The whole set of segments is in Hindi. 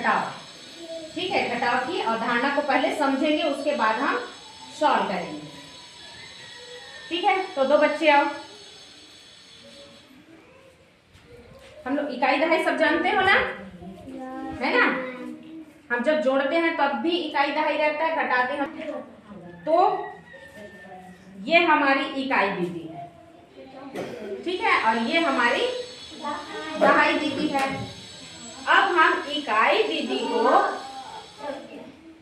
घटाव। ठीक है, घटाव की अवधारणा को पहले समझेंगे, उसके बाद हम सॉल्व करेंगे। ठीक है, तो दो बच्चे आओ। हम लोग इकाई दहाई सब जानते हो ना, है ना। हम जब जोड़ते हैं तब भी इकाई दहाई रहता है, घटाते हैं तो ये हमारी इकाई दीदी है। ठीक है, और ये हमारी दहाई दीदी है। अब हम इकाई दीदी को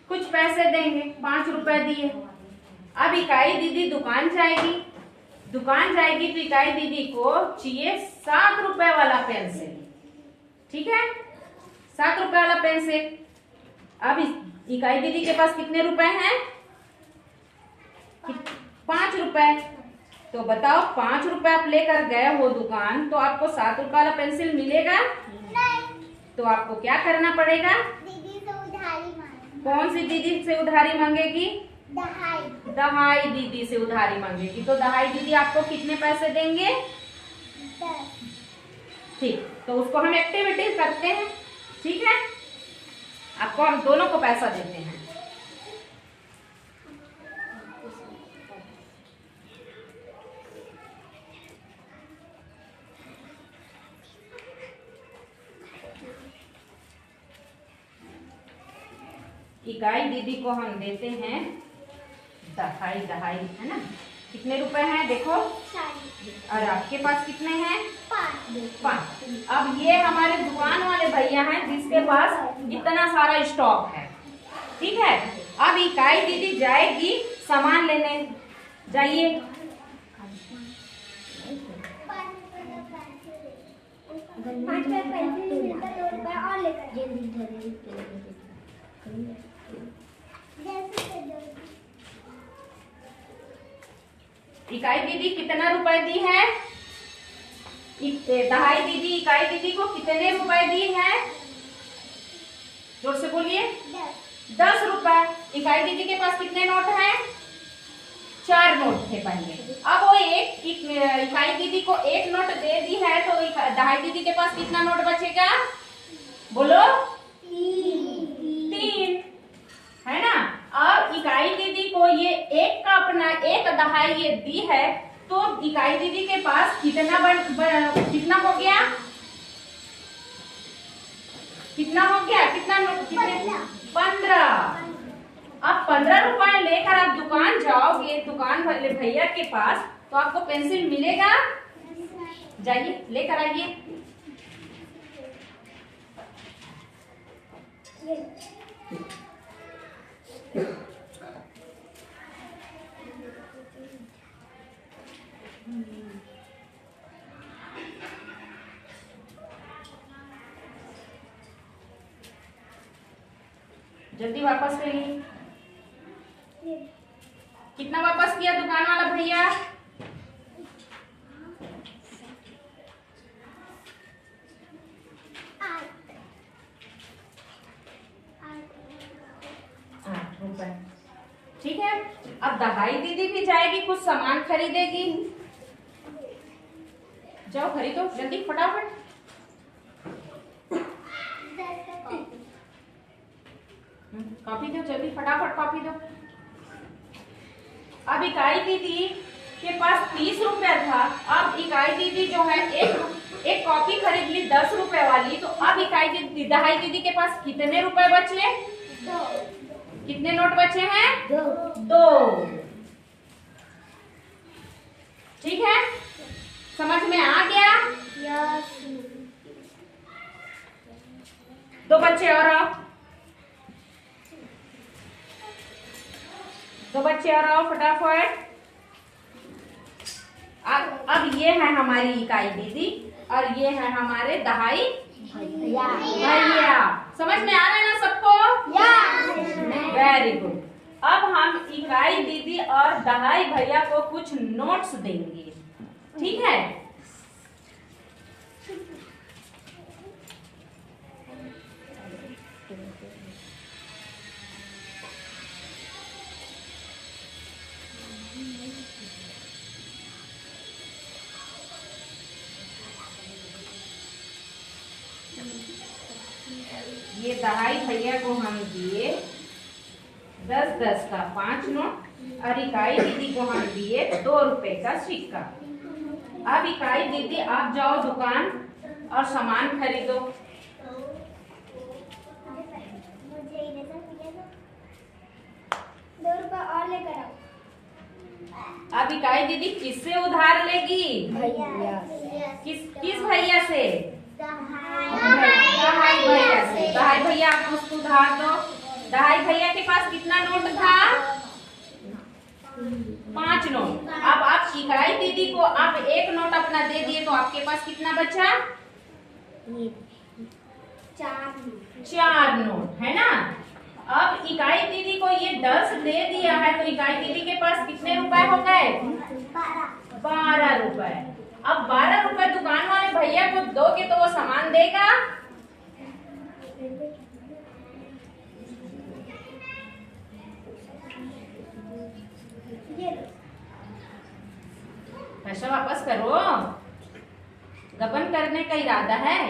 कुछ पैसे देंगे, 5 रुपए दिए। अब इकाई दीदी दुकान जाएगी तो इकाई दीदी को चाहिए 7 रुपए वाला पेंसिल। ठीक है, 7 रुपए वाला पेंसिल। अब इकाई दीदी के पास कितने रुपए हैं? 5 रुपए। तो बताओ, 5 रुपए आप लेकर गए हो दुकान, तो आपको 7 रुपए वाला पेंसिल मिलेगा? नहीं। तो आपको क्या करना पड़ेगा? दीदी से उधारी मांगेगी। कौन सी दीदी से उधारी मांगेगी? दहाई दीदी से उधारी मांगेगी। तो दहाई दीदी आपको कितने पैसे देंगे? 10। ठीक, तो उसको हम एक्टिविटीज करते हैं। ठीक है, आपको हम दोनों को पैसा देते हैं। इकाई दीदी को हम देते हैं दहाई, है ना। कितने रुपए हैं देखो, और आपके पास कितने हैं? 5। अब ये हमारे दुकान वाले भैया हैं जिसके पास इतना सारा स्टॉक है। ठीक है, अब इकाई दीदी जाएगी सामान लेने। जाइए। इकाई दीदी कितना रुपए दी है? दहाई दीदी इकाई दीदी को कितने रुपए दी है? जोर से बोलिए। 10 रुपए। इकाई दीदी के पास कितने नोट हैं? 4 नोट थे पहले। अब वो इकाई दीदी को 1 नोट दे दी है, तो दहाई दीदी के पास कितना नोट बचेगा? बोलो। 3, है ना। अब इकाई दीदी को ये एक का अपना 1 दहाई ये दी है, तो इकाई दीदी के पास कितना कितना हो गया? कितना हो गया? कितने? 15। अब 15 रुपए लेकर आप दुकान जाओगे, दुकान वाले भैया के पास, तो आपको पेंसिल मिलेगा? जाइए लेकर आइए। जल्दी वापस करिए। कितना वापस किया दुकान वाला भैया? 8 रुपए। ठीक है, अब दहाई दीदी भी जाएगी, कुछ सामान खरीदेगी। जाओ खरीदो जल्दी, फटाफट। कॉपी दो जल्दी, फटाफट कॉपी दो। अब इकाई दीदी के पास 30 रुपया था। अब इकाई दीदी जो है एक कॉपी खरीद ली 10 रुपए वाली। तो अब दहाई दीदी के पास कितने रुपए बचे? 2। कितने नोट बचे हैं? 2। ठीक है, समझ में आ गया? यस। 2 बच्चे और आओ। 2 बच्चे और आओ फटाफट। अब ये है हमारी इकाई दीदी और ये है हमारे दहाई भैया। समझ में आ रहा है ना सबको? Very good. अब हम इकाई दीदी और दहाई भैया को कुछ नोट्स देंगे। ठीक है, ये दहाई भैया को हम दिए 10-10 का 5 नोट और इकाई दीदी को हम दिए 2 रुपए का सिक्का। अब इकाई दीदी आप जाओ दुकान और सामान खरीदो। और लेकर आओ। अब इकाई दीदी किससे उधार लेगी? भैया। किस भैया से? दहाई भैया से। दहाई भैया आप उसको उधार दो। दहाई भैया के पास कितना नोट था? 5 नोट। अब आप इकाई दीदी को आप 1 नोट अपना दे दिए तो आपके पास कितना बचा? 4 नोट, है ना। अब इकाई दीदी को ये 10 दे दिया है तो इकाई दीदी के पास कितने रुपए हो गए? 12 रुपए। अब 12 रुपए दुकान वाले भैया को दोगे तो वो सामान देगा? पैसा वापस करो। गबन करने का इरादा है?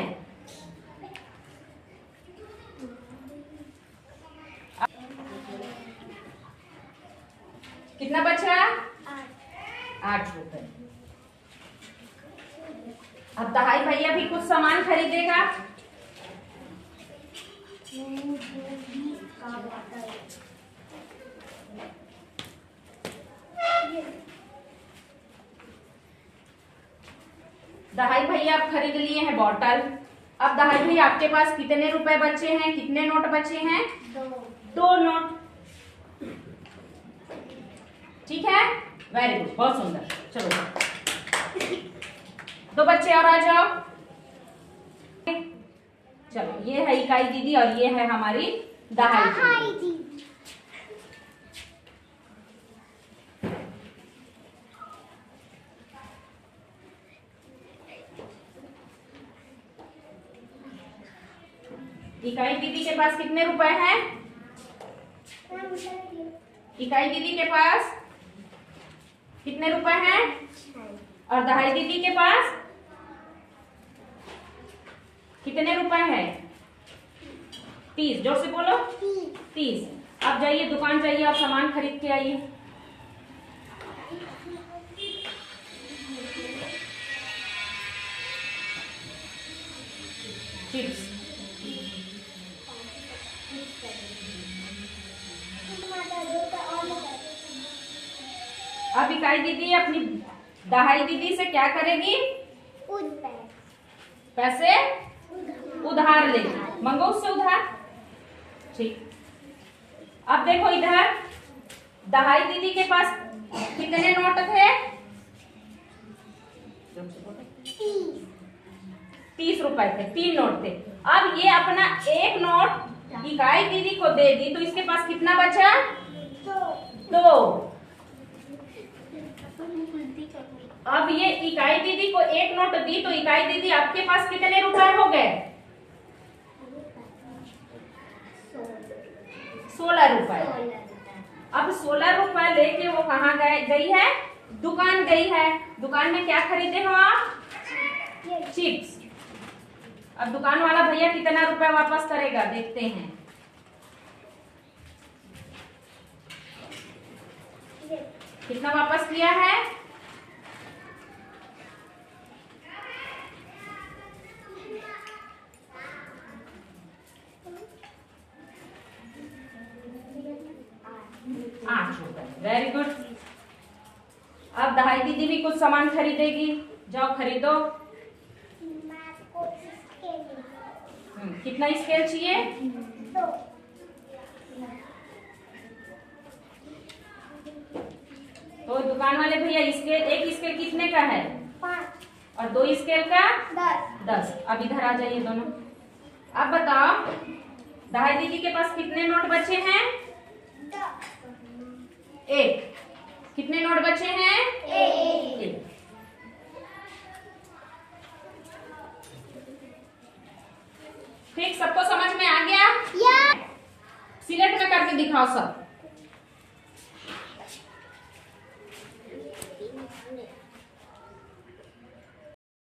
कितना बचा? 8 रुपए। अब दहाई भैया भी कुछ सामान खरीदेगा। दहाई भैया आप खरीद लिए हैं बॉटल। अब दहाई भैया आपके पास कितने रुपए बचे हैं? कितने नोट बचे हैं? 2 नोट। ठीक है, वेरी गुड, बहुत सुंदर। चलो 2 बच्चे और आ जाओ। चलो ये है इकाई दीदी और ये है हमारी दहाई दीदी। इकाई दीदी के पास कितने रुपए हैं? इकाई दीदी के पास कितने रुपए हैं? और दहाई दीदी के पास कितने रुपए हैं? 30। जोर से बोलो। 30। अब जाइए दुकान जाइए और सामान खरीद के आइए। चिप्स। अब इकाई दीदी अपनी दहाई दीदी से क्या करेगी? पैसे उधार लेगी। मंगो उससे उधार। ठीक। अब देखो इधर दहाई दीदी के पास कितने नोट थे? 30 रुपए थे। 3 नोट थे। अब ये अपना 1 नोट इकाई दीदी को देगी तो इसके पास कितना बचा? 2। अब ये इकाई दीदी को 1 नोट दी तो इकाई दीदी आपके पास कितने रुपए हो गए? 16 रुपए। अब 16 रुपए लेके वो कहाँ गई है? दुकान गई है। दुकान में क्या खरीदे हो आप? चिप्स। अब दुकान वाला भैया कितना रुपए वापस करेगा देखते हैं। कितना वापस किया है? 8 रुपए। Very good. अब दहाई दीदी भी कुछ सामान खरीदेगी। जाओ खरीदो। कितना स्केल चाहिए? 2। तो दुकान वाले भैया स्केल, एक स्केल कितने का है? 5। और 2 स्केल का 10। अब इधर आ जाइए दोनों। अब बताओ दहाई दीदी के पास कितने नोट बचे हैं? 1। कितने नोट बचे हैं? 1। ठीक, सबको समझ में आ गया? या। सिलेक्ट में करके दिखाओ सब।